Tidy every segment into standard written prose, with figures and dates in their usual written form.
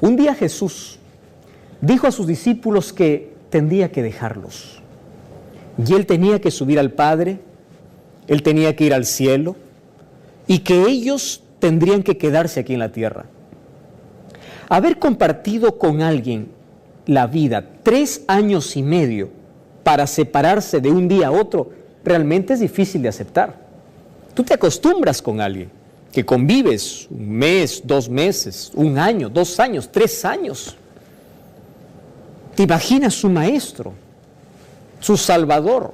Un día Jesús dijo a sus discípulos que tendría que dejarlos. Y Él tenía que subir al Padre, Él tenía que ir al cielo, y que ellos tendrían que quedarse aquí en la tierra. Haber compartido con alguien la vida 3 años y medio para separarse de un día a otro, realmente es difícil de aceptar. Tú te acostumbras con alguien que convives 1 mes, 2 meses, 1 año, 2 años, 3 años. Te imaginas su maestro, su salvador.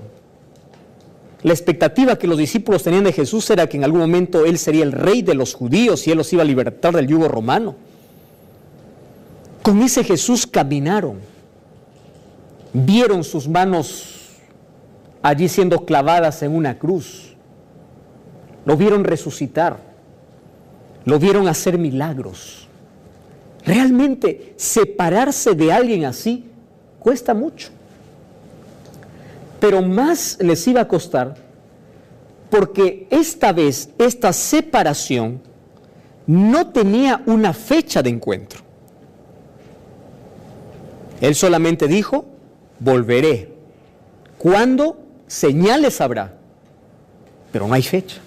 La expectativa que los discípulos tenían de Jesús era que en algún momento Él sería el rey de los judíos y Él los iba a libertar del yugo romano. Con ese Jesús caminaron, vieron sus manos allí siendo clavadas en una cruz, lo vieron resucitar, lo vieron hacer milagros. Realmente separarse de alguien así cuesta mucho, pero más les iba a costar porque esta vez esta separación no tenía una fecha de encuentro. Él solamente dijo, volveré. ¿Cuándo? Señales habrá, pero no hay fecha.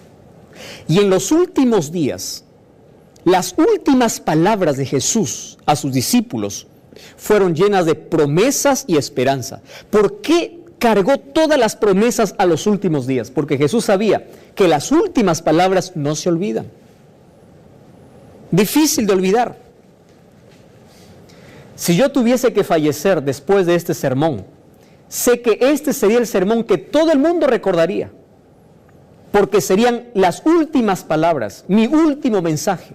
Y en los últimos días, las últimas palabras de Jesús a sus discípulos fueron llenas de promesas y esperanza. ¿Por qué cargó todas las promesas a los últimos días? Porque Jesús sabía que las últimas palabras no se olvidan. Difícil de olvidar. Si yo tuviese que fallecer después de este sermón, sé que este sería el sermón que todo el mundo recordaría, porque serían las últimas palabras, mi último mensaje.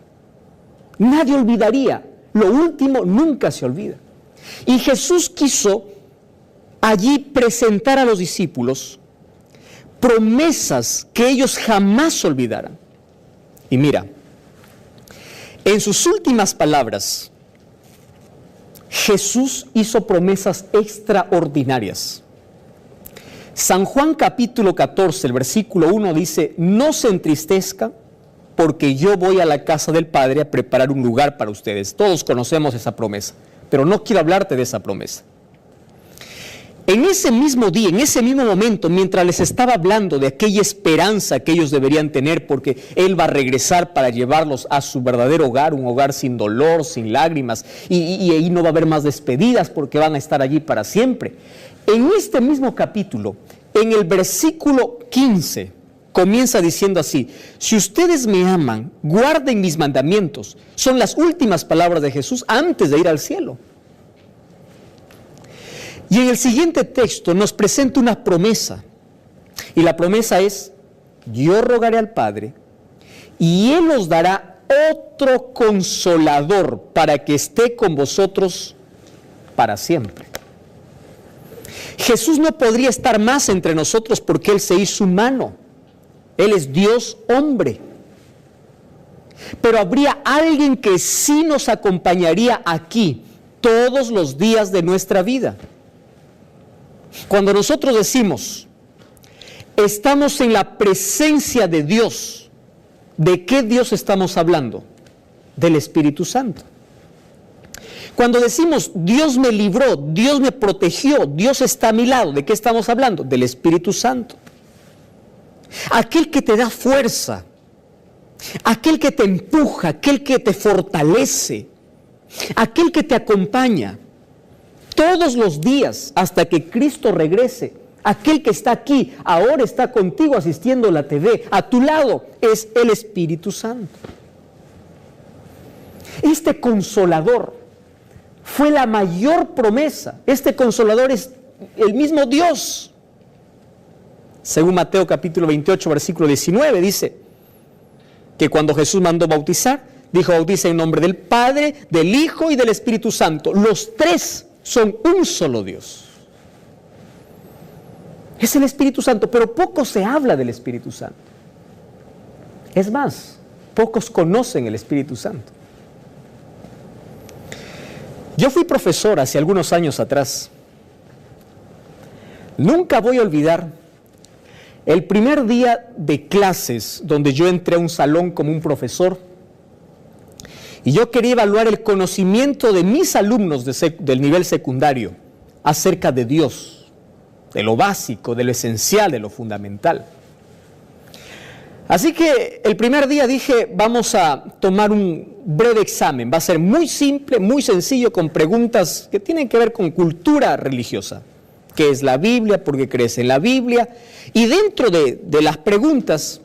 Nadie olvidaría, lo último nunca se olvida. Y Jesús quiso allí presentar a los discípulos promesas que ellos jamás olvidaran. Y mira, en sus últimas palabras, Jesús hizo promesas extraordinarias. San Juan capítulo 14, el versículo 1 dice, no se entristezca porque yo voy a la casa del Padre a preparar un lugar para ustedes. Todos conocemos esa promesa, pero no quiero hablarte de esa promesa. En ese mismo día, en ese mismo momento, mientras les estaba hablando de aquella esperanza que ellos deberían tener porque Él va a regresar para llevarlos a su verdadero hogar, un hogar sin dolor, sin lágrimas, y ahí no va a haber más despedidas porque van a estar allí para siempre. En este mismo capítulo, en el versículo 15, comienza diciendo así, si ustedes me aman, guarden mis mandamientos. Son las últimas palabras de Jesús antes de ir al cielo. Y en el siguiente texto nos presenta una promesa. Y la promesa es, yo rogaré al Padre y Él os dará otro consolador para que esté con vosotros para siempre. Jesús no podría estar más entre nosotros porque Él se hizo humano. Él es Dios hombre. Pero habría alguien que sí nos acompañaría aquí todos los días de nuestra vida. Cuando nosotros decimos, estamos en la presencia de Dios, ¿de qué Dios estamos hablando? Del Espíritu Santo. Cuando decimos, Dios me libró, Dios me protegió, Dios está a mi lado, ¿de qué estamos hablando? Del Espíritu Santo. Aquel que te da fuerza, aquel que te empuja, aquel que te fortalece, aquel que te acompaña todos los días hasta que Cristo regrese. Aquel que está aquí, ahora está contigo asistiendo a la TV, a tu lado es el Espíritu Santo. Este consolador fue la mayor promesa. Este consolador es el mismo Dios. Según Mateo capítulo 28, versículo 19, dice que cuando Jesús mandó bautizar, dijo, bautiza en nombre del Padre, del Hijo y del Espíritu Santo. Los tres son un solo Dios. Es el Espíritu Santo, pero poco se habla del Espíritu Santo. Es más, pocos conocen el Espíritu Santo. Yo fui profesor hace algunos años atrás. Nunca voy a olvidar el primer día de clases donde yo entré a un salón como un profesor Y yo quería evaluar el conocimiento de mis alumnos del nivel secundario acerca de Dios, de lo básico, de lo esencial, de lo fundamental. Así que el primer día dije, vamos a tomar un breve examen. Va a ser muy simple, muy sencillo, con preguntas que tienen que ver con cultura religiosa. ¿Qué es la Biblia? ¿Por qué crees en la Biblia? Y dentro de las preguntas,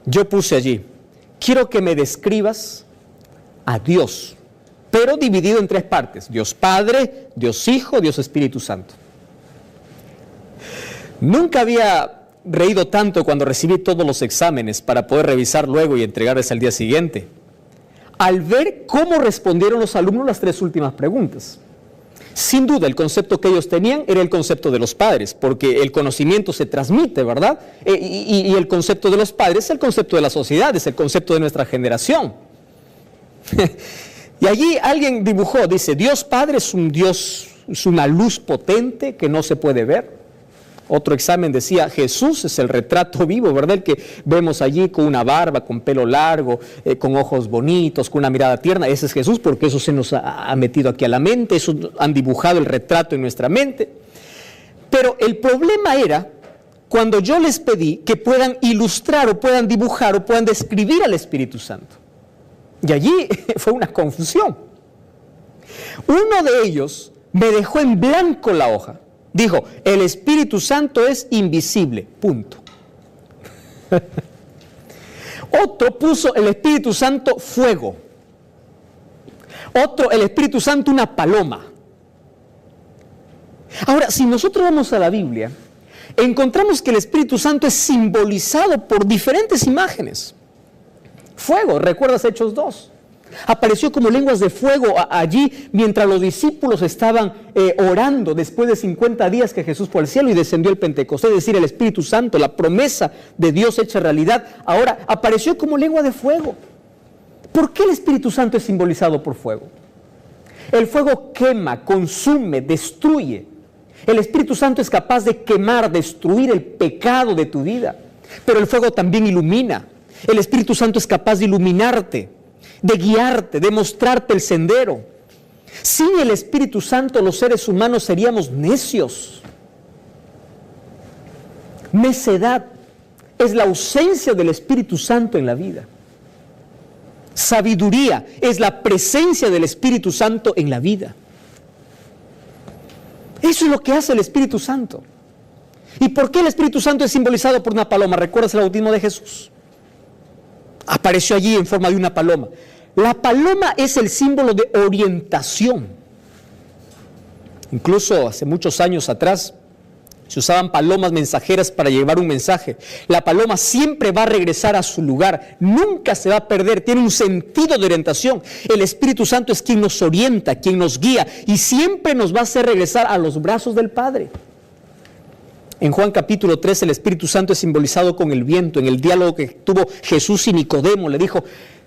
yo puse allí, quiero que me describas a Dios, pero dividido en tres partes: Dios Padre, Dios Hijo, Dios Espíritu Santo. Nunca había reído tanto cuando recibí todos los exámenes para poder revisar luego y entregarles al día siguiente, al ver cómo respondieron los alumnos las tres últimas preguntas. Sin duda, el concepto que ellos tenían era el concepto de los padres, porque el conocimiento se transmite, ¿verdad? Y el concepto de los padres es el concepto de la sociedad, es el concepto de nuestra generación. Y allí alguien dibujó, dice, Dios Padre es un Dios, es una luz potente que no se puede ver. Otro examen decía, Jesús es el retrato vivo, ¿verdad? El que vemos allí con una barba, con pelo largo, con ojos bonitos, con una mirada tierna. Ese es Jesús, porque eso se nos ha metido aquí a la mente, eso han dibujado el retrato en nuestra mente. Pero el problema era cuando yo les pedí que puedan ilustrar o puedan dibujar o puedan describir al Espíritu Santo. Y allí fue una confusión. Uno de ellos me dejó en blanco la hoja. Dijo, el Espíritu Santo es invisible, punto. Otro puso el Espíritu Santo fuego. Otro, el Espíritu Santo una paloma. Ahora, si nosotros vamos a la Biblia, encontramos que el Espíritu Santo es simbolizado por diferentes imágenes. Fuego, ¿recuerdas Hechos 2? Apareció como lenguas de fuego allí mientras los discípulos estaban orando después de 50 días que Jesús fue al cielo y descendió el Pentecostés, es decir, el Espíritu Santo, la promesa de Dios hecha realidad. Ahora apareció como lengua de fuego. ¿Por qué el Espíritu Santo es simbolizado por fuego? El fuego quema, consume, destruye. El Espíritu Santo es capaz de quemar, destruir el pecado de tu vida, pero el fuego también ilumina. El Espíritu Santo es capaz de iluminarte, de guiarte, de mostrarte el sendero. Sin el Espíritu Santo los seres humanos seríamos necios. Necedad es la ausencia del Espíritu Santo en la vida. Sabiduría es la presencia del Espíritu Santo en la vida. Eso es lo que hace el Espíritu Santo. ¿Y por qué el Espíritu Santo es simbolizado por una paloma? ¿Recuerdas el bautismo de Jesús? Apareció allí en forma de una paloma. La paloma es el símbolo de orientación. Incluso hace muchos años atrás se usaban palomas mensajeras para llevar un mensaje. La paloma siempre va a regresar a su lugar, nunca se va a perder, tiene un sentido de orientación. El Espíritu Santo es quien nos orienta, quien nos guía y siempre nos va a hacer regresar a los brazos del Padre. En Juan capítulo 3 el Espíritu Santo es simbolizado con el viento. En el diálogo que tuvo Jesús y Nicodemo le dijo,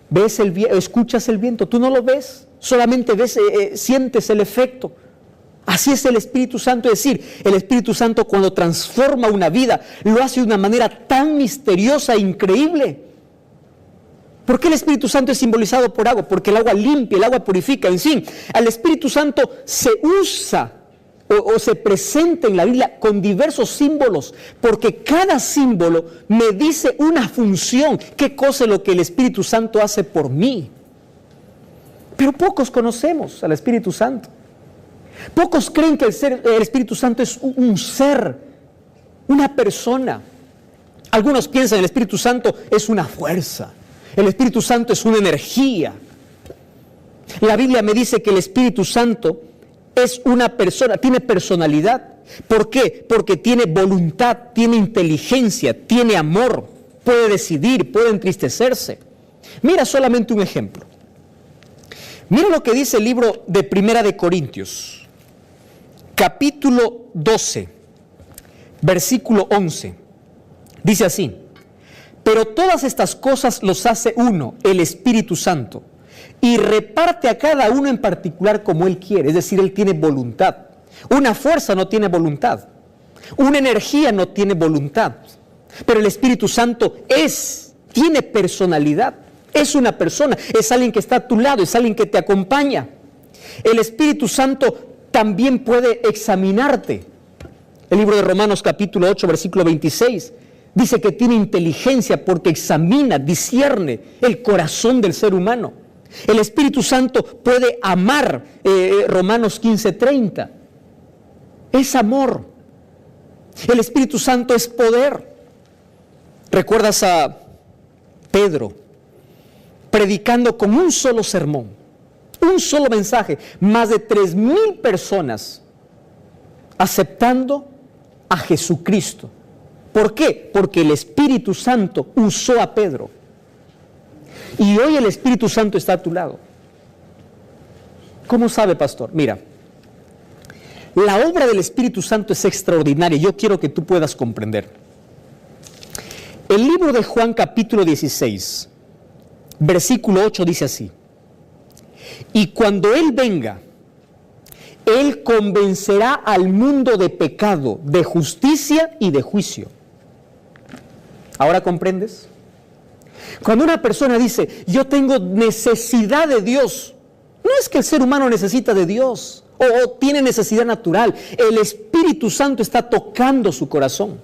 ¿ves el viento? ¿Escuchas el viento? Tú no lo ves, solamente ves, sientes el efecto. Así es el Espíritu Santo, es decir, el Espíritu Santo cuando transforma una vida, lo hace de una manera tan misteriosa e increíble. ¿Por qué el Espíritu Santo es simbolizado por agua? Porque el agua limpia, el agua purifica, en fin, al Espíritu Santo se usa o se presenta en la Biblia con diversos símbolos, porque cada símbolo me dice una función, qué cosa es lo que el Espíritu Santo hace por mí. Pero pocos conocemos al Espíritu Santo. Pocos creen que el Espíritu Santo es un ser, una persona. Algunos piensan que el Espíritu Santo es una fuerza, el Espíritu Santo es una energía. La Biblia me dice que el Espíritu Santo es una persona, tiene personalidad. ¿Por qué? Porque tiene voluntad, tiene inteligencia, tiene amor, puede decidir, puede entristecerse. Mira solamente un ejemplo. Mira lo que dice el libro de Primera de Corintios, capítulo 12, versículo 11. Dice así, pero todas estas cosas los hace uno, el Espíritu Santo, y reparte a cada uno en particular como Él quiere, es decir, Él tiene voluntad. Una fuerza no tiene voluntad, una energía no tiene voluntad, pero el Espíritu Santo tiene personalidad. Es una persona, es alguien que está a tu lado, es alguien que te acompaña. El Espíritu Santo también puede examinarte. El libro de Romanos capítulo 8, versículo 26, dice que tiene inteligencia porque examina, discierne el corazón del ser humano. El Espíritu Santo puede amar, Romanos 15, 30. Es amor. El Espíritu Santo es poder. ¿Recuerdas a Pedro predicando con un solo sermón, un solo mensaje, más de 3,000 personas aceptando a Jesucristo? ¿Por qué? Porque el Espíritu Santo usó a Pedro. Y hoy el Espíritu Santo está a tu lado. ¿Cómo sabe, pastor? Mira, la obra del Espíritu Santo es extraordinaria. Yo quiero que tú puedas comprender. El libro de Juan capítulo 16, versículo 8 dice así: y cuando Él venga, Él convencerá al mundo de pecado, de justicia y de juicio. ¿Ahora comprendes? Cuando una persona dice, yo tengo necesidad de Dios, no es que el ser humano necesita de Dios o tiene necesidad natural. El Espíritu Santo está tocando su corazón.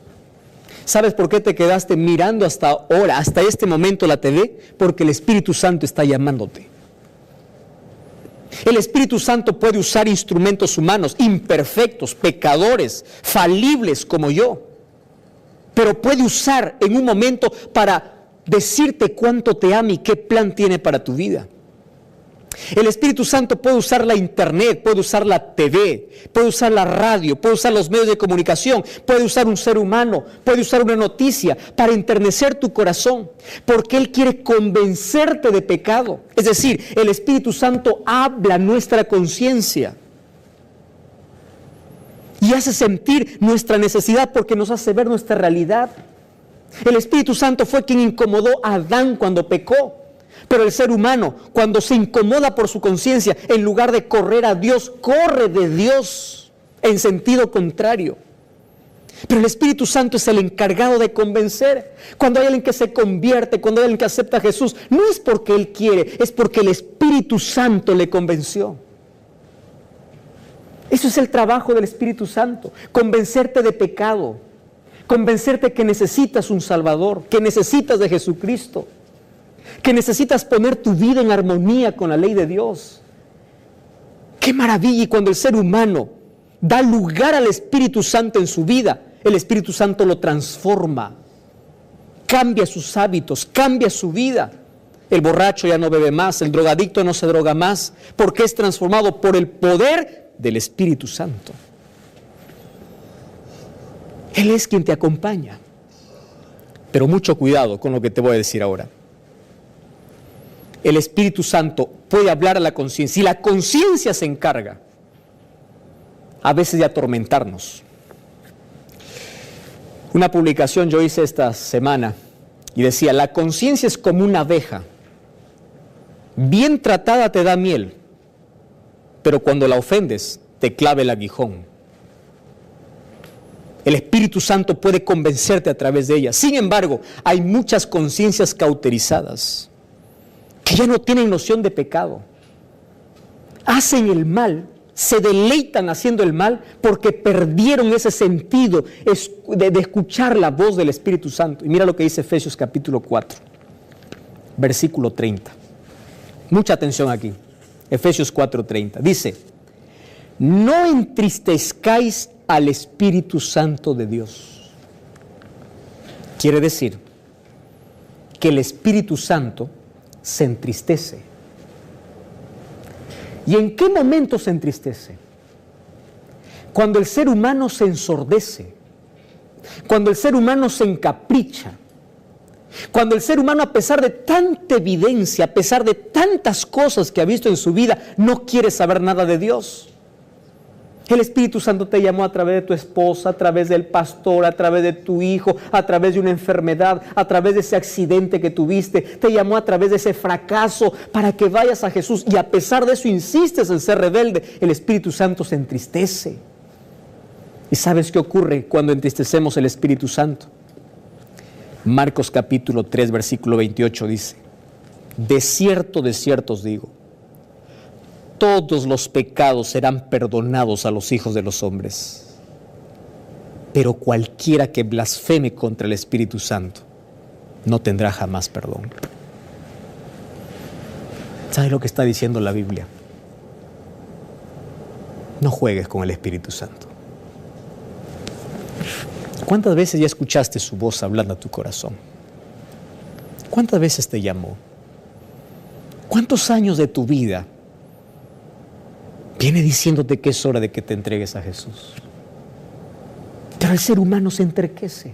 ¿Sabes por qué te quedaste mirando hasta ahora, hasta este momento la TV? Porque el Espíritu Santo está llamándote. El Espíritu Santo puede usar instrumentos humanos, imperfectos, pecadores, falibles como yo, pero puede usar en un momento para decirte cuánto te ama y qué plan tiene para tu vida. El Espíritu Santo puede usar la internet, puede usar la TV, puede usar la radio, puede usar los medios de comunicación, puede usar un ser humano, puede usar una noticia para enternecer tu corazón, porque Él quiere convencerte de pecado. Es decir, el Espíritu Santo habla nuestra conciencia y hace sentir nuestra necesidad porque nos hace ver nuestra realidad. El Espíritu Santo fue quien incomodó a Adán cuando pecó. Pero el ser humano, cuando se incomoda por su conciencia, en lugar de correr a Dios, corre de Dios en sentido contrario. Pero el Espíritu Santo es el encargado de convencer. Cuando hay alguien que se convierte, cuando hay alguien que acepta a Jesús, no es porque Él quiere, es porque el Espíritu Santo le convenció. Eso es el trabajo del Espíritu Santo, convencerte de pecado, convencerte que necesitas un Salvador, que necesitas de Jesucristo, que necesitas poner tu vida en armonía con la ley de Dios. ¡Qué maravilla! Y cuando el ser humano da lugar al Espíritu Santo en su vida, el Espíritu Santo lo transforma, cambia sus hábitos, cambia su vida. El borracho ya no bebe más, el drogadicto no se droga más, porque es transformado por el poder del Espíritu Santo. Él es quien te acompaña. Pero mucho cuidado con lo que te voy a decir ahora. El Espíritu Santo puede hablar a la conciencia y la conciencia se encarga a veces de atormentarnos. Una publicación yo hice esta semana y decía, la conciencia es como una abeja, bien tratada te da miel, pero cuando la ofendes te clava el aguijón. El Espíritu Santo puede convencerte a través de ella. Sin embargo, hay muchas conciencias cauterizadas que ya no tienen noción de pecado. Hacen el mal, se deleitan haciendo el mal porque perdieron ese sentido de escuchar la voz del Espíritu Santo. Y mira lo que dice Efesios capítulo 4, versículo 30. Mucha atención aquí. Efesios 4:30. Dice, no entristezcáis al Espíritu Santo de Dios. Quiere decir que el Espíritu Santo se entristece. ¿Y en qué momento se entristece? Cuando el ser humano se ensordece, cuando el ser humano se encapricha, cuando el ser humano, a pesar de tanta evidencia, a pesar de tantas cosas que ha visto en su vida, no quiere saber nada de Dios. El Espíritu Santo te llamó a través de tu esposa, a través del pastor, a través de tu hijo, a través de una enfermedad, a través de ese accidente que tuviste, te llamó a través de ese fracaso para que vayas a Jesús y a pesar de eso insistes en ser rebelde. El Espíritu Santo se entristece. ¿Y sabes qué ocurre cuando entristecemos el Espíritu Santo? Marcos capítulo 3 versículo 28 dice, De cierto os digo, todos los pecados serán perdonados a los hijos de los hombres, pero cualquiera que blasfeme contra el Espíritu Santo no tendrá jamás perdón. ¿Sabes lo que está diciendo la Biblia? No juegues con el Espíritu Santo. ¿Cuántas veces ya escuchaste su voz hablando a tu corazón? ¿Cuántas veces te llamó? ¿Cuántos años de tu vida viene diciéndote que es hora de que te entregues a Jesús? Pero el ser humano se enterquece.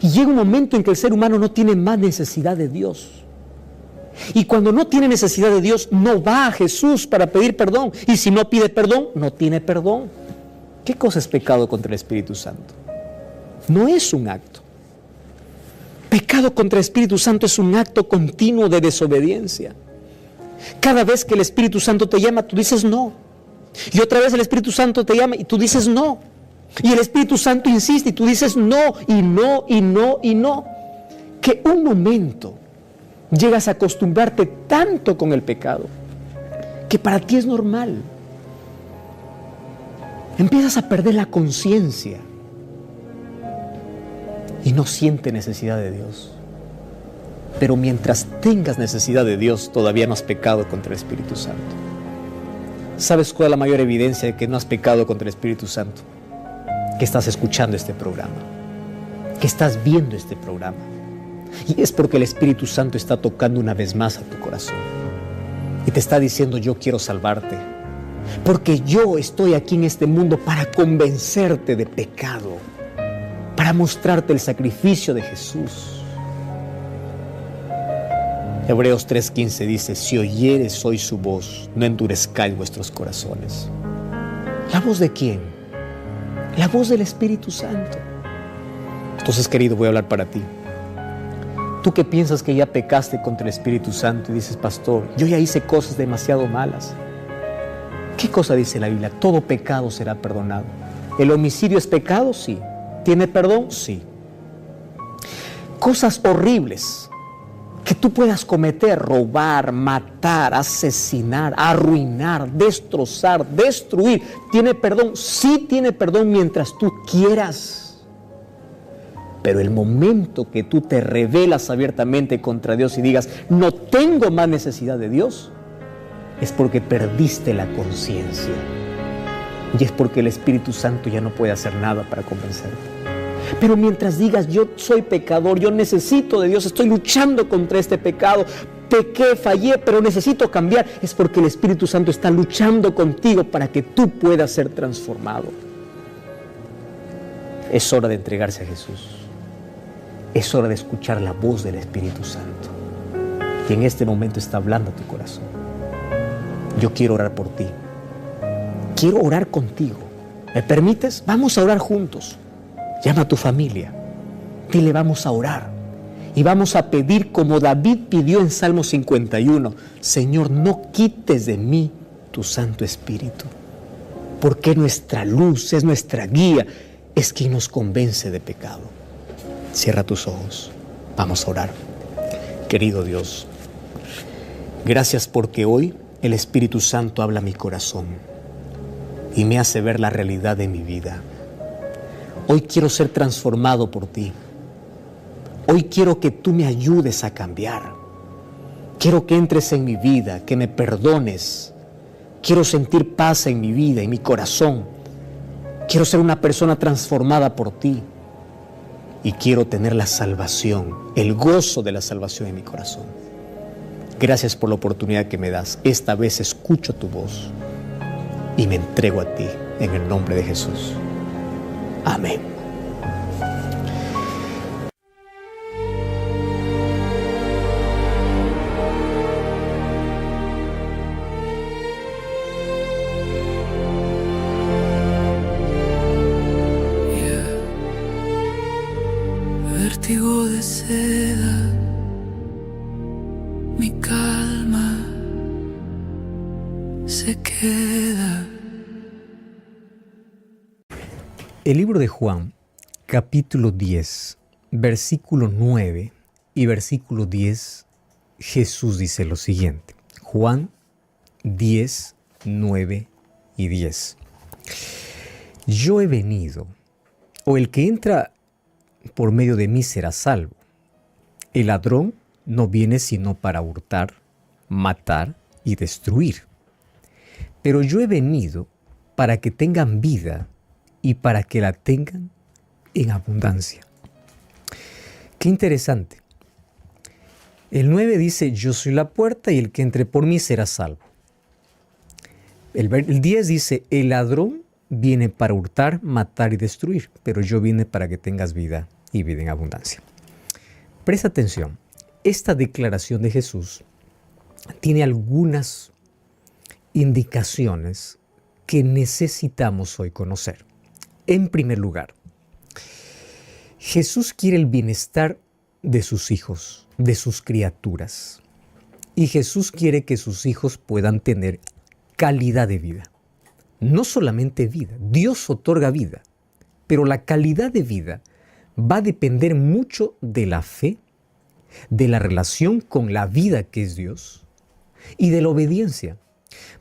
Y llega un momento en que el ser humano no tiene más necesidad de Dios. Y cuando no tiene necesidad de Dios, no va a Jesús para pedir perdón. Y si no pide perdón, no tiene perdón. ¿Qué cosa es pecado contra el Espíritu Santo? No es un acto. Pecado contra el Espíritu Santo es un acto continuo de desobediencia. Cada vez que el Espíritu Santo te llama, tú dices no. Y otra vez el Espíritu Santo te llama y tú dices no. Y el Espíritu Santo insiste y tú dices no, y no, y no, y no. Que un momento llegas a acostumbrarte tanto con el pecado que para ti es normal. Empiezas a perder la conciencia y no sientes necesidad de Dios. Pero mientras tengas necesidad de Dios, todavía no has pecado contra el Espíritu Santo. ¿Sabes cuál es la mayor evidencia de que no has pecado contra el Espíritu Santo? Que estás escuchando este programa, que estás viendo este programa. Y es porque el Espíritu Santo está tocando una vez más a tu corazón y te está diciendo: yo quiero salvarte, porque yo estoy aquí en este mundo para convencerte de pecado, para mostrarte el sacrificio de Jesús. Hebreos 3:15 dice: si oyeres hoy su voz, no endurezcáis vuestros corazones. ¿La voz de quién? La voz del Espíritu Santo. Entonces, querido, voy a hablar para ti. Tú que piensas que ya pecaste contra el Espíritu Santo y dices: pastor, yo ya hice cosas demasiado malas. ¿Qué cosa dice la Biblia? Todo pecado será perdonado. ¿El homicidio es pecado? Sí. ¿Tiene perdón? Sí. Cosas horribles que tú puedas cometer: robar, matar, asesinar, arruinar, destrozar, destruir. ¿Tiene perdón? Sí tiene perdón mientras tú quieras. Pero el momento que tú te rebelas abiertamente contra Dios y digas: no tengo más necesidad de Dios, es porque perdiste la conciencia. Y es porque el Espíritu Santo ya no puede hacer nada para convencerte. Pero mientras digas: yo soy pecador, yo necesito de Dios, estoy luchando contra este pecado, pequé, fallé, pero necesito cambiar, es porque el Espíritu Santo está luchando contigo para que tú puedas ser transformado. Es hora de entregarse a Jesús. Es hora de escuchar la voz del Espíritu Santo, que en este momento está hablando a tu corazón. Yo quiero orar por ti. Quiero orar contigo. ¿Me permites? Vamos a orar juntos. Llama a tu familia. Dile: vamos a orar. Y vamos a pedir como David pidió en Salmo 51. Señor, no quites de mí tu Santo Espíritu. Porque nuestra luz, es nuestra guía, es quien nos convence de pecado. Cierra tus ojos. Vamos a orar. Querido Dios, gracias porque hoy el Espíritu Santo habla a mi corazón y me hace ver la realidad de mi vida. Hoy quiero ser transformado por ti. Hoy quiero que tú me ayudes a cambiar. Quiero que entres en mi vida, que me perdones. Quiero sentir paz en mi vida, en mi corazón. Quiero ser una persona transformada por ti. Y quiero tener la salvación, el gozo de la salvación en mi corazón. Gracias por la oportunidad que me das. Esta vez escucho tu voz y me entrego a ti en el nombre de Jesús. Amén. Vértigo de seda, mi calma se queda. El libro de Juan, capítulo 10, versículo 9 y versículo 10 Jesús dice lo siguiente. Juan 10, 9 y 10. Yo he venido, o el que entra por medio de mí será salvo. El ladrón no viene sino para hurtar, matar y destruir. Pero yo he venido para que tengan vida y para que la tengan en abundancia. Qué interesante. El 9 dice, yo soy la puerta y el que entre por mí será salvo. El 10 dice, el ladrón viene para hurtar, matar y destruir, pero yo vine para que tengas vida y vida en abundancia. Presta atención, esta declaración de Jesús tiene algunas indicaciones que necesitamos hoy conocer. En primer lugar, Jesús quiere el bienestar de sus hijos, de sus criaturas. Y Jesús quiere que sus hijos puedan tener calidad de vida. No solamente vida, Dios otorga vida, pero la calidad de vida va a depender mucho de la fe, de la relación con la vida que es Dios y de la obediencia.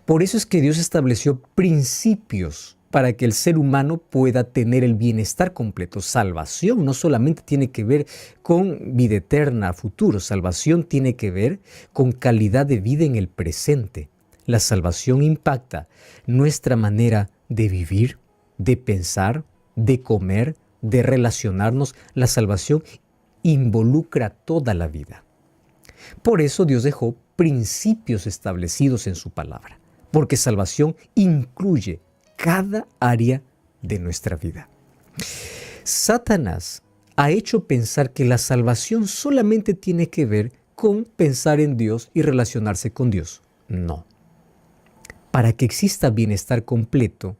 Por eso es que Dios estableció principios para que el ser humano pueda tener el bienestar completo. Salvación no solamente tiene que ver con vida eterna, futuro. Salvación tiene que ver con calidad de vida en el presente. La salvación impacta nuestra manera de vivir, de pensar, de comer, de relacionarnos. La salvación involucra toda la vida. Por eso Dios dejó principios establecidos en su palabra, porque salvación incluye cada área de nuestra vida. Satanás ha hecho pensar que la salvación solamente tiene que ver con pensar en Dios y relacionarse con Dios. No. Para que exista bienestar completo,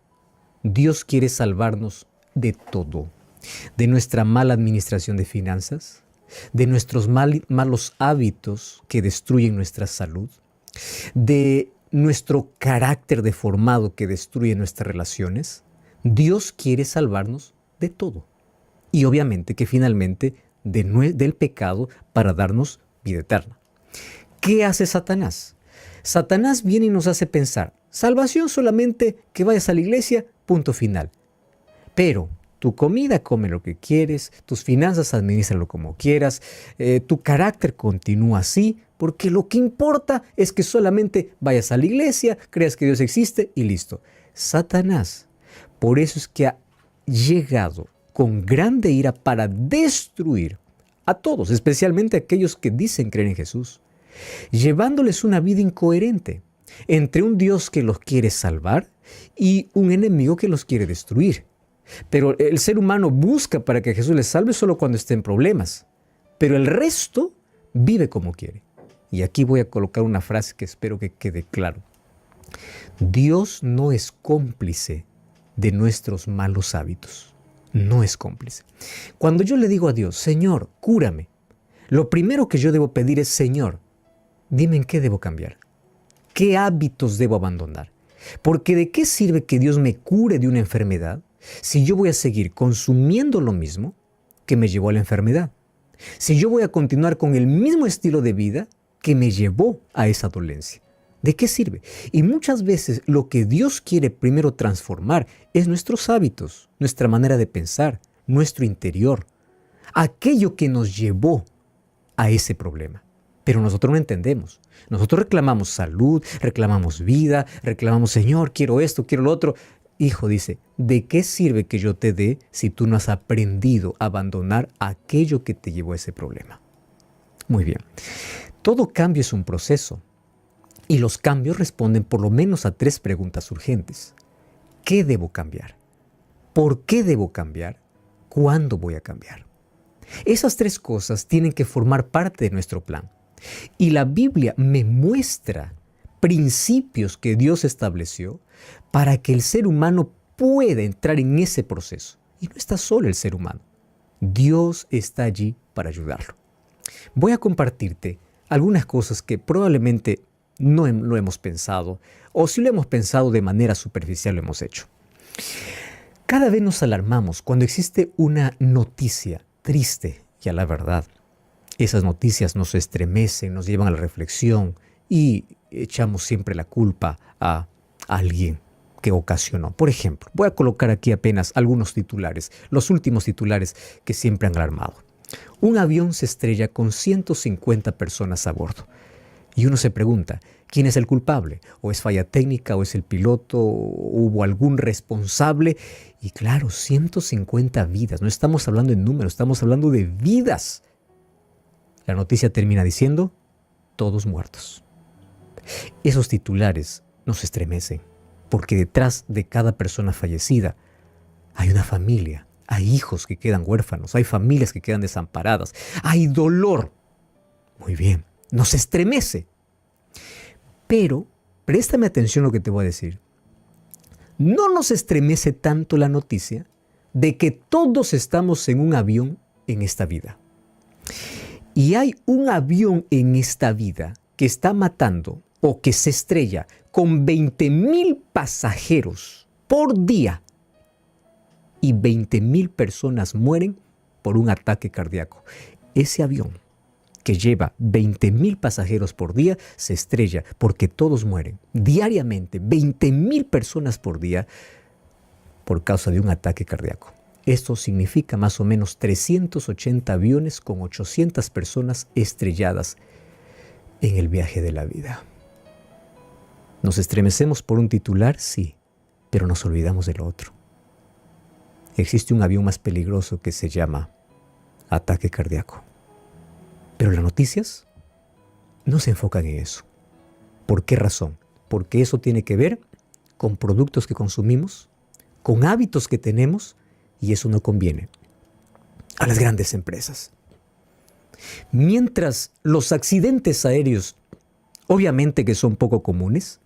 Dios quiere salvarnos de todo. De nuestra mala administración de finanzas, de nuestros malos hábitos que destruyen nuestra salud, de nuestro carácter deformado que destruye nuestras relaciones. Dios quiere salvarnos de todo. Y obviamente que finalmente del pecado para darnos vida eterna. ¿Qué hace Satanás? Satanás viene y nos hace pensar, salvación solamente que vayas a la iglesia, punto final. Pero tu comida, come lo que quieres, tus finanzas, administralo como quieras, tu carácter continúa así, porque lo que importa es que solamente vayas a la iglesia, creas que Dios existe y listo. Satanás, por eso es que ha llegado con grande ira para destruir a todos, especialmente a aquellos que dicen creer en Jesús, llevándoles una vida incoherente entre un Dios que los quiere salvar y un enemigo que los quiere destruir. Pero el ser humano busca para que Jesús les salve solo cuando esté en problemas, pero el resto vive como quiere. Y aquí voy a colocar una frase que espero que quede claro. Dios no es cómplice de nuestros malos hábitos. No es cómplice. Cuando yo le digo a Dios, Señor, cúrame, lo primero que yo debo pedir es, Señor, dime en qué debo cambiar. ¿Qué hábitos debo abandonar? Porque ¿de qué sirve que Dios me cure de una enfermedad si yo voy a seguir consumiendo lo mismo que me llevó a la enfermedad? Si yo voy a continuar con el mismo estilo de vida que me llevó a esa dolencia. ¿De qué sirve? Y muchas veces lo que Dios quiere primero transformar es nuestros hábitos, nuestra manera de pensar, nuestro interior, aquello que nos llevó a ese problema. Pero nosotros no entendemos. Nosotros reclamamos salud, reclamamos vida, reclamamos, Señor, quiero esto, quiero lo otro. Hijo, dice, ¿de qué sirve que yo te dé si tú no has aprendido a abandonar aquello que te llevó a ese problema? Muy bien. Todo cambio es un proceso y los cambios responden por lo menos a 3 preguntas urgentes. ¿Qué debo cambiar? ¿Por qué debo cambiar? ¿Cuándo voy a cambiar? Esas 3 cosas tienen que formar parte de nuestro plan. Y la Biblia me muestra principios que Dios estableció para que el ser humano pueda entrar en ese proceso. Y no está solo el ser humano. Dios está allí para ayudarlo. Voy a compartirte algunas cosas que probablemente no lo hemos pensado, o si lo hemos pensado de manera superficial lo hemos hecho. Cada vez nos alarmamos cuando existe una noticia triste y a la verdad Esas noticias nos estremecen, nos llevan a la reflexión y echamos siempre la culpa a alguien que ocasionó. Por ejemplo, voy a colocar aquí apenas algunos titulares, los últimos titulares que siempre han alarmado. Un avión se estrella con 150 personas a bordo. Y uno se pregunta, ¿quién es el culpable? ¿O es falla técnica? ¿O es el piloto? ¿O hubo algún responsable? Y claro, 150 vidas. No estamos hablando de números, estamos hablando de vidas. La noticia termina diciendo, todos muertos. Esos titulares nos estremecen, porque detrás de cada persona fallecida hay una familia, hay hijos que quedan huérfanos, hay familias que quedan desamparadas, hay dolor. Muy bien, nos estremece. Pero, préstame atención a lo que te voy a decir. No nos estremece tanto la noticia de que todos estamos en un avión en esta vida. Y hay un avión en esta vida que está matando o que se estrella con 20,000 pasajeros por día y 20,000 personas mueren por un ataque cardíaco. Ese avión que lleva 20,000 pasajeros por día se estrella porque todos mueren diariamente, 20,000 personas por día por causa de un ataque cardíaco. Esto significa más o menos 380 aviones con 800 personas estrelladas en el viaje de la vida. ¿Nos estremecemos por un titular? Sí, pero nos olvidamos del otro. Existe un avión más peligroso que se llama ataque cardíaco. Pero las noticias no se enfocan en eso. ¿Por qué razón? Porque eso tiene que ver con productos que consumimos, con hábitos que tenemos, y eso no conviene a las grandes empresas. Mientras los accidentes aéreos, obviamente que son poco comunes,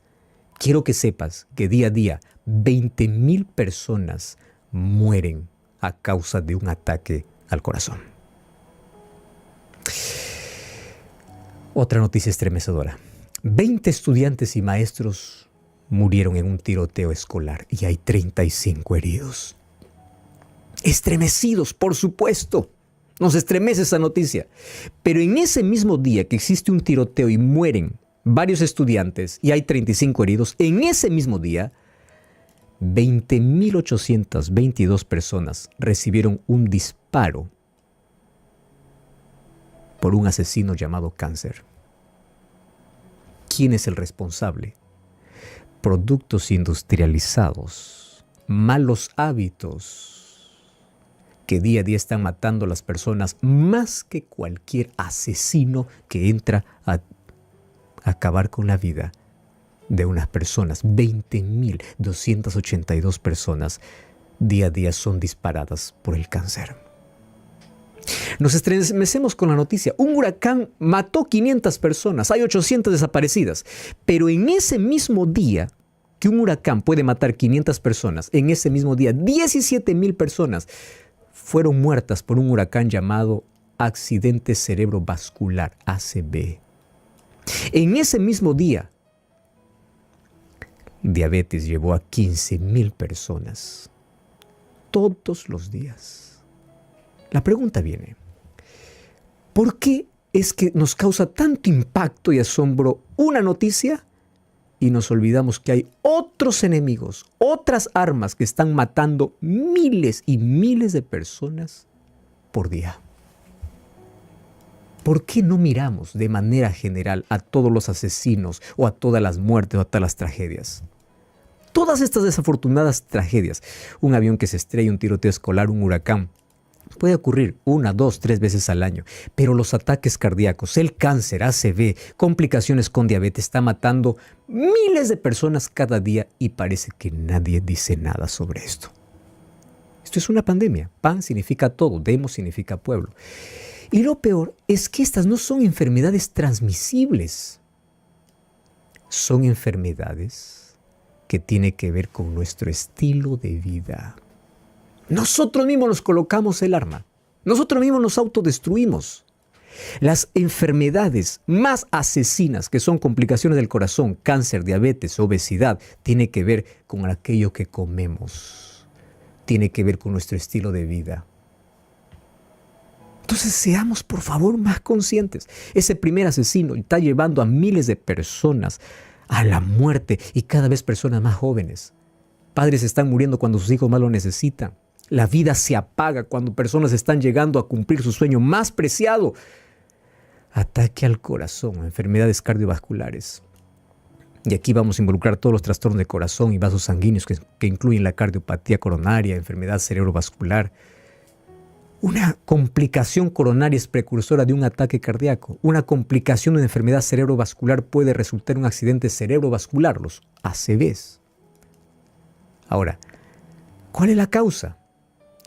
quiero que sepas que día a día 20,000 personas mueren a causa de un ataque al corazón. Otra noticia estremecedora. 20 estudiantes y maestros murieron en un tiroteo escolar y hay 35 heridos. Estremecidos, por supuesto. Nos estremece esa noticia. Pero en ese mismo día que existe un tiroteo y mueren varios estudiantes y hay 35 heridos, en ese mismo día, 20,822 personas recibieron un disparo por un asesino llamado cáncer. ¿Quién es el responsable? Productos industrializados, malos hábitos que día a día están matando a las personas más que cualquier asesino que entra a acabar con la vida de unas personas. 20,282 personas día a día son disparadas por el cáncer. Nos estremecemos con la noticia. Un huracán mató 500 personas, hay 800 desaparecidas. Pero en ese mismo día que un huracán puede matar 500 personas, en ese mismo día 17,000 personas fueron muertas por un huracán llamado accidente cerebrovascular, ACV. En ese mismo día, diabetes llevó a 15,000 personas todos los días. La pregunta viene, ¿por qué es que nos causa tanto impacto y asombro una noticia y nos olvidamos que hay otros enemigos, otras armas que están matando miles y miles de personas por día? ¿Por qué no miramos de manera general a todos los asesinos o a todas las muertes o a todas las tragedias? Todas estas desafortunadas tragedias, un avión que se estrella, un tiroteo escolar, un huracán, puede ocurrir 1, 2, 3 veces al año, pero los ataques cardíacos, el cáncer, ACV, complicaciones con diabetes, está matando miles de personas cada día y parece que nadie dice nada sobre esto. Esto es una pandemia. PAN significa todo, demos significa pueblo. Y lo peor es que estas no son enfermedades transmisibles. Son enfermedades que tienen que ver con nuestro estilo de vida. Nosotros mismos nos colocamos el arma. Nosotros mismos nos autodestruimos. Las enfermedades más asesinas, que son complicaciones del corazón, cáncer, diabetes, obesidad, tiene que ver con aquello que comemos. Tiene que ver con nuestro estilo de vida. Entonces seamos por favor más conscientes. Ese primer asesino está llevando a miles de personas a la muerte y cada vez personas más jóvenes. Padres están muriendo cuando sus hijos más lo necesitan. La vida se apaga cuando personas están llegando a cumplir su sueño más preciado. Ataque al corazón, enfermedades cardiovasculares. Y aquí vamos a involucrar todos los trastornos de corazón y vasos sanguíneos que incluyen la cardiopatía coronaria, enfermedad cerebrovascular. Una complicación coronaria es precursora de un ataque cardíaco. Una complicación de una enfermedad cerebrovascular puede resultar en un accidente cerebrovascular, los ACVs. Ahora, ¿cuál es la causa?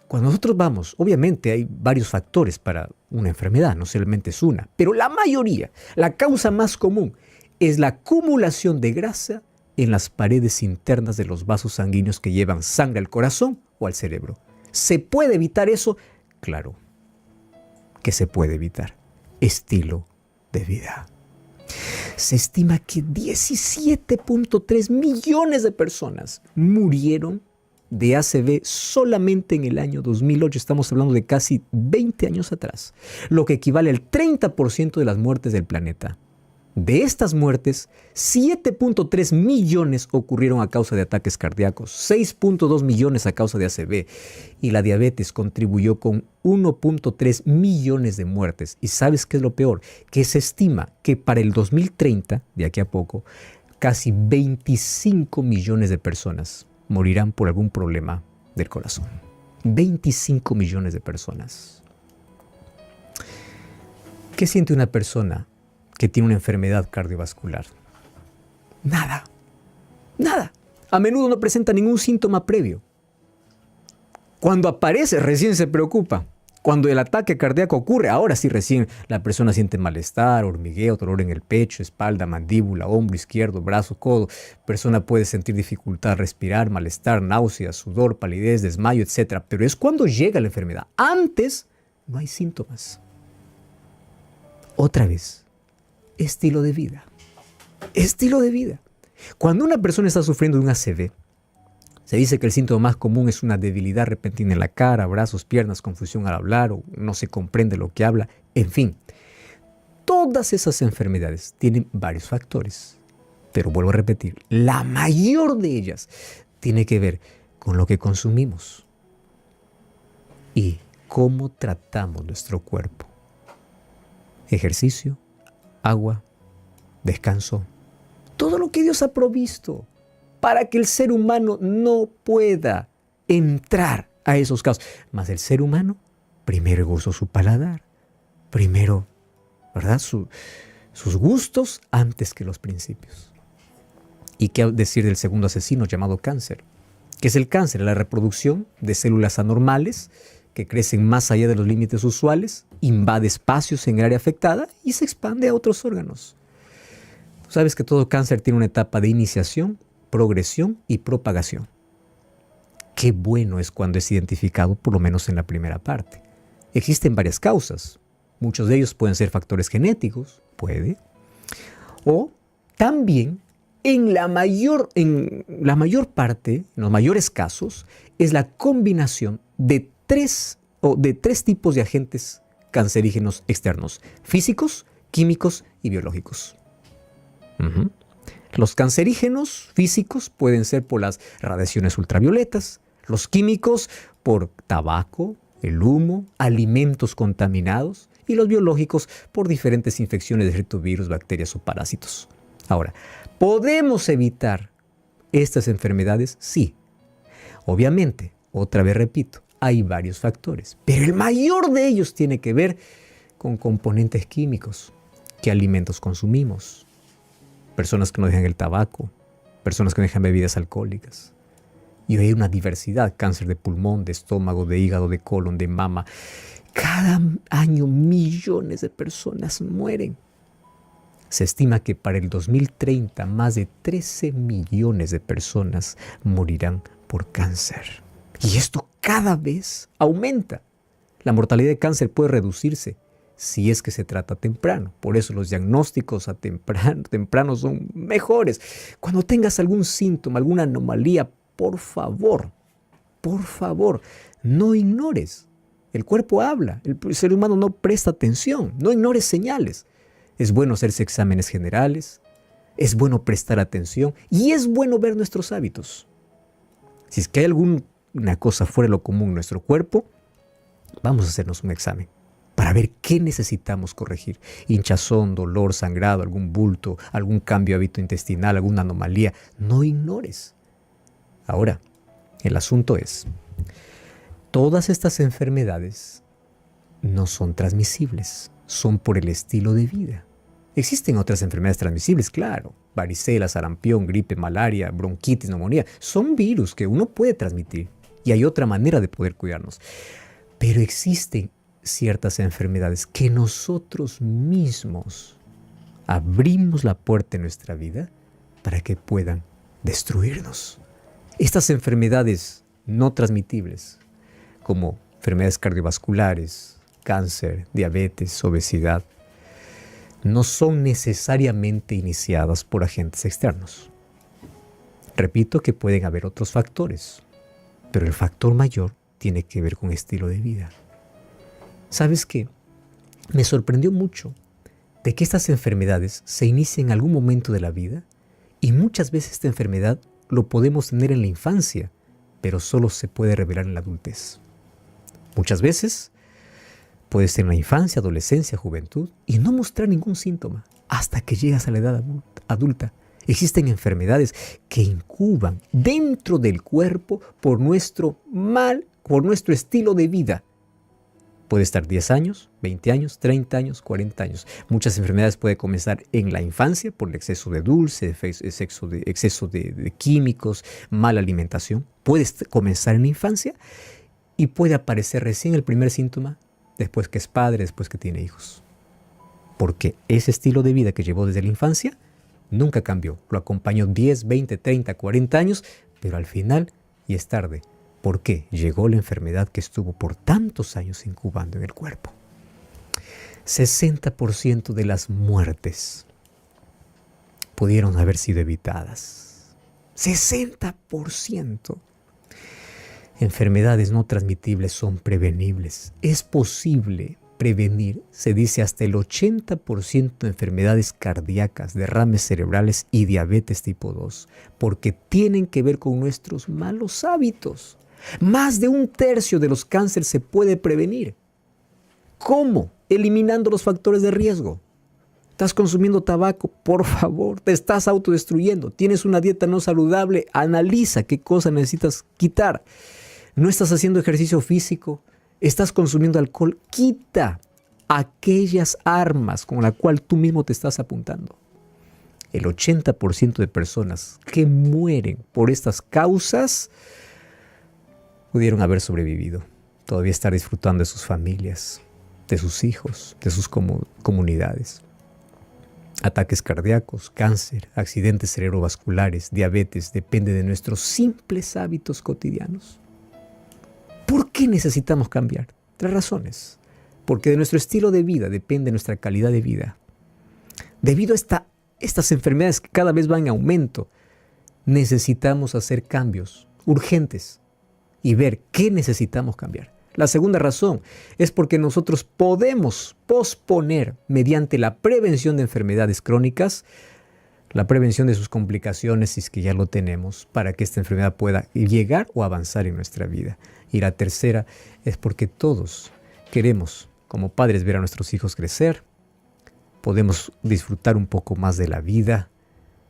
Cuando nosotros vamos, obviamente hay varios factores para una enfermedad, no solamente es una, pero la mayoría, la causa más común es la acumulación de grasa en las paredes internas de los vasos sanguíneos que llevan sangre al corazón o al cerebro. ¿Se puede evitar eso? Claro que se puede evitar. Estilo de vida. Se estima que 17.3 millones de personas murieron de ACV solamente en el año 2008. Estamos hablando de casi 20 años atrás, lo que equivale al 30% de las muertes del planeta. De estas muertes, 7.3 millones ocurrieron a causa de ataques cardíacos, 6.2 millones a causa de ACV, y la diabetes contribuyó con 1.3 millones de muertes. ¿Y sabes qué es lo peor? Que se estima que para el 2030, de aquí a poco, casi 25 millones de personas morirán por algún problema del corazón. 25 millones de personas. ¿Qué siente una persona que tiene una enfermedad cardiovascular? Nada. A menudo no presenta ningún síntoma previo. Cuando aparece, recién se preocupa. Cuando el ataque cardíaco ocurre, ahora sí recién la persona siente malestar, hormigueo, dolor en el pecho, espalda, mandíbula, hombro izquierdo, brazo, codo. Persona puede sentir dificultad a respirar, malestar, náuseas, sudor, palidez, desmayo, etc. Pero es cuando llega la enfermedad. Antes no hay síntomas. Otra vez, estilo de vida. Estilo de vida. Cuando una persona está sufriendo de un ACV, se dice que el síntoma más común es una debilidad repentina en la cara, brazos, piernas, confusión al hablar o no se comprende lo que habla. En fin, todas esas enfermedades tienen varios factores. Pero vuelvo a repetir, la mayor de ellas tiene que ver con lo que consumimos y cómo tratamos nuestro cuerpo. Ejercicio, agua, descanso, todo lo que Dios ha provisto para que el ser humano no pueda entrar a esos casos. Mas el ser humano primero gozó su paladar, primero, ¿verdad? Sus gustos antes que los principios. ¿Y qué decir del segundo asesino llamado cáncer? ¿Qué es el cáncer? La reproducción de células anormales que crecen más allá de los límites usuales, invade espacios en el área afectada y se expande a otros órganos. Sabes que todo cáncer tiene una etapa de iniciación, progresión y propagación. Qué bueno es cuando es identificado, por lo menos en la primera parte. Existen varias causas. Muchos de ellos pueden ser factores genéticos, o también en la mayor parte, en los mayores casos, es la combinación de tres tipos de agentes cancerígenos externos: físicos, químicos y biológicos. Los cancerígenos físicos pueden ser por las radiaciones ultravioletas, los químicos por tabaco, el humo, alimentos contaminados, y los biológicos por diferentes infecciones de retrovirus, bacterias o parásitos. Ahora, ¿podemos evitar estas enfermedades? Sí. Obviamente, otra vez repito, hay varios factores, pero el mayor de ellos tiene que ver con componentes químicos. ¿Qué alimentos consumimos? Personas que no dejan el tabaco, personas que no dejan bebidas alcohólicas. Y hay una diversidad: cáncer de pulmón, de estómago, de hígado, de colon, de mama. Cada año millones de personas mueren. Se estima que para el 2030 más de 13 millones de personas morirán por cáncer. Y esto cada vez aumenta. La mortalidad de cáncer puede reducirse si es que se trata temprano. Por eso los diagnósticos a temprano son mejores. Cuando tengas algún síntoma, alguna anomalía, por favor, no ignores El cuerpo habla, el ser humano no presta atención, no ignores señales. Es bueno hacerse exámenes generales, es bueno prestar atención y es bueno ver nuestros hábitos. Si es que hay alguna cosa fuera de lo común en nuestro cuerpo, vamos a hacernos un examen para ver qué necesitamos corregir. Hinchazón, dolor, sangrado, algún bulto, algún cambio de hábito intestinal, alguna anomalía. No ignores. Ahora, el asunto es, todas estas enfermedades no son transmisibles, son por el estilo de vida. Existen otras enfermedades transmisibles, claro. Varicela, sarampión, gripe, malaria, bronquitis, neumonía. Son virus que uno puede transmitir y hay otra manera de poder cuidarnos. Pero existen ciertas enfermedades que nosotros mismos abrimos la puerta en nuestra vida para que puedan destruirnos. Estas enfermedades no transmitibles, como enfermedades cardiovasculares, cáncer, diabetes, obesidad, no son necesariamente iniciadas por agentes externos. Repito que pueden haber otros factores, pero el factor mayor tiene que ver con estilo de vida. ¿Sabes qué? Me sorprendió mucho de que estas enfermedades se inician en algún momento de la vida y muchas veces esta enfermedad lo podemos tener en la infancia, pero solo se puede revelar en la adultez. Muchas veces puedes tener en la infancia, adolescencia, juventud y no mostrar ningún síntoma hasta que llegas a la edad adulta. Existen enfermedades que incuban dentro del cuerpo por nuestro estilo de vida. Puede estar 10 años, 20 años, 30 años, 40 años. Muchas enfermedades pueden comenzar en la infancia por el exceso de dulce, exceso de químicos, mala alimentación. Puede comenzar en la infancia y puede aparecer recién el primer síntoma después que es padre, después que tiene hijos. Porque ese estilo de vida que llevó desde la infancia nunca cambió. Lo acompañó 10, 20, 30, 40 años, pero al final y es tarde. ¿Por qué? Llegó la enfermedad que estuvo por tantos años incubando en el cuerpo. 60% de las muertes pudieron haber sido evitadas. 60%. Enfermedades no transmitibles son prevenibles. Es posible prevenir, se dice, hasta el 80% de enfermedades cardíacas, derrames cerebrales y diabetes tipo 2, porque tienen que ver con nuestros malos hábitos. Más de 1/3 de los cánceres se puede prevenir. ¿Cómo? Eliminando los factores de riesgo. ¿Estás consumiendo tabaco? Por favor, te estás autodestruyendo. ¿Tienes una dieta no saludable? Analiza qué cosas necesitas quitar. ¿No estás haciendo ejercicio físico? ¿Estás consumiendo alcohol? Quita aquellas armas con las cuales tú mismo te estás apuntando. El 80% de personas que mueren por estas causas pudieron haber sobrevivido, todavía estar disfrutando de sus familias, de sus hijos, de sus comunidades. Ataques cardíacos, cáncer, accidentes cerebrovasculares, diabetes, depende de nuestros simples hábitos cotidianos. ¿Por qué necesitamos cambiar? 3 razones. Porque de nuestro estilo de vida depende nuestra calidad de vida. Debido a estas enfermedades que cada vez van en aumento, necesitamos hacer cambios urgentes y ver qué necesitamos cambiar. La segunda razón es porque nosotros podemos posponer mediante la prevención de enfermedades crónicas, la prevención de sus complicaciones si es que ya lo tenemos, para que esta enfermedad pueda llegar o avanzar en nuestra vida. Y la tercera es porque todos queremos, como padres, ver a nuestros hijos crecer, podemos disfrutar un poco más de la vida,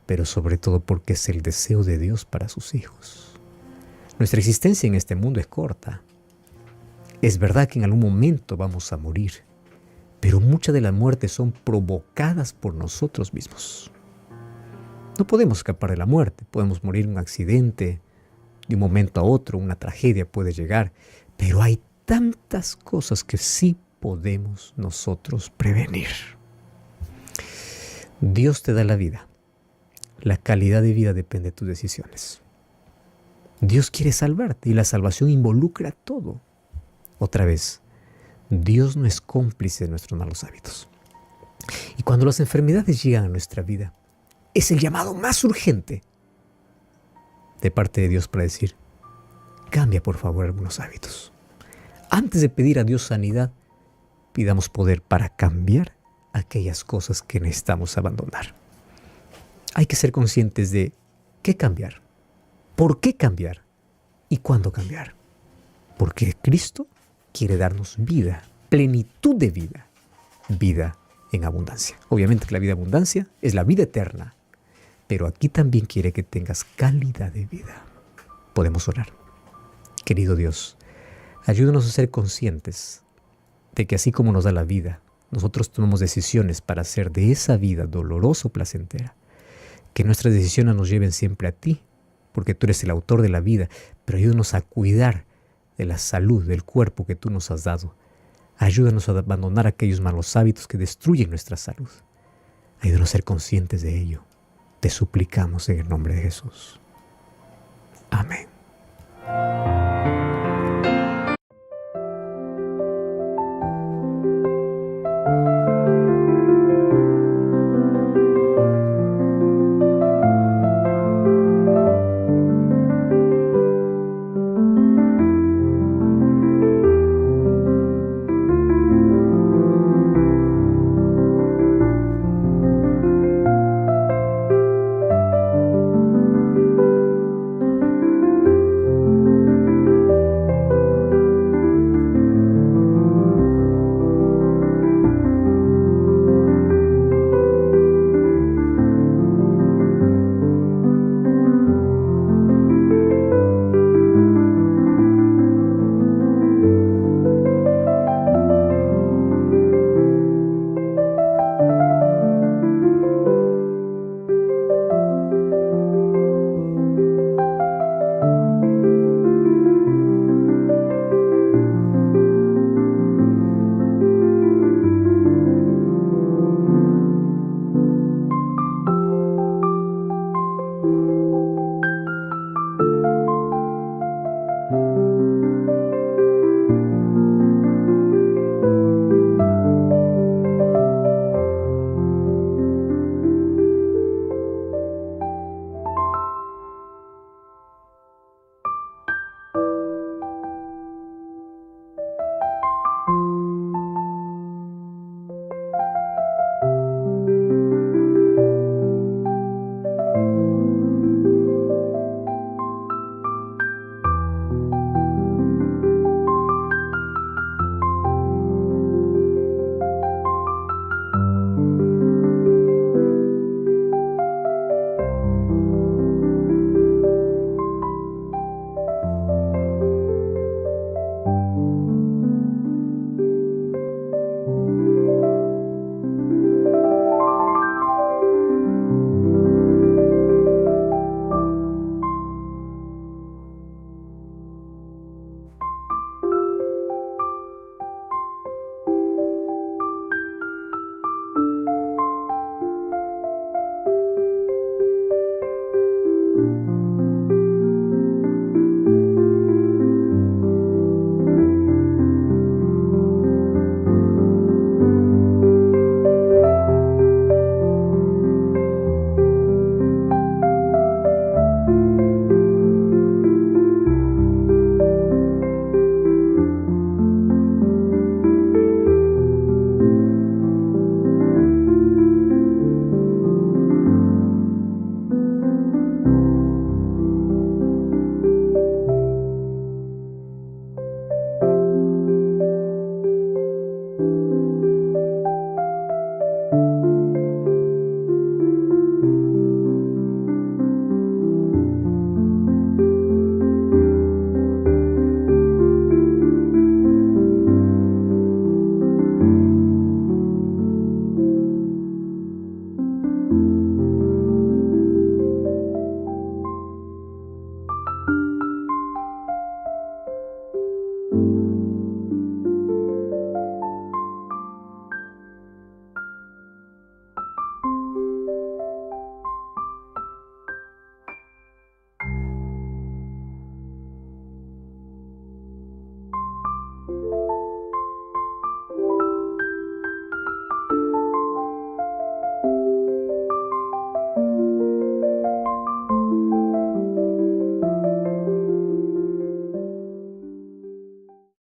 pero sobre todo porque es el deseo de Dios para sus hijos. Nuestra existencia en este mundo es corta. Es verdad que en algún momento vamos a morir, pero muchas de las muertes son provocadas por nosotros mismos. No podemos escapar de la muerte, podemos morir en un accidente, de un momento a otro, una tragedia puede llegar, pero hay tantas cosas que sí podemos nosotros prevenir. Dios te da la vida. La calidad de vida depende de tus decisiones. Dios quiere salvarte y la salvación involucra todo. Otra vez, Dios no es cómplice de nuestros malos hábitos. Y cuando las enfermedades llegan a nuestra vida, es el llamado más urgente de parte de Dios para decir, cambia por favor algunos hábitos. antes de pedir a Dios sanidad, pidamos poder para cambiar aquellas cosas que necesitamos abandonar. Hay que ser conscientes de qué cambiar, por qué cambiar y cuándo cambiar. Porque Cristo quiere darnos vida, plenitud de vida, vida en abundancia. Obviamente que la vida en abundancia es la vida eterna, pero aquí también quiere que tengas calidad de vida. Podemos orar. Querido Dios, ayúdanos a ser conscientes de que así como nos da la vida, nosotros tomamos decisiones para hacer de esa vida dolorosa o placentera. Que nuestras decisiones nos lleven siempre a ti, porque tú eres el autor de la vida, pero ayúdanos a cuidar de la salud, del cuerpo que tú nos has dado. Ayúdanos a abandonar aquellos malos hábitos que destruyen nuestra salud. Ayúdanos a ser conscientes de ello. Te suplicamos en el nombre de Jesús. Amén.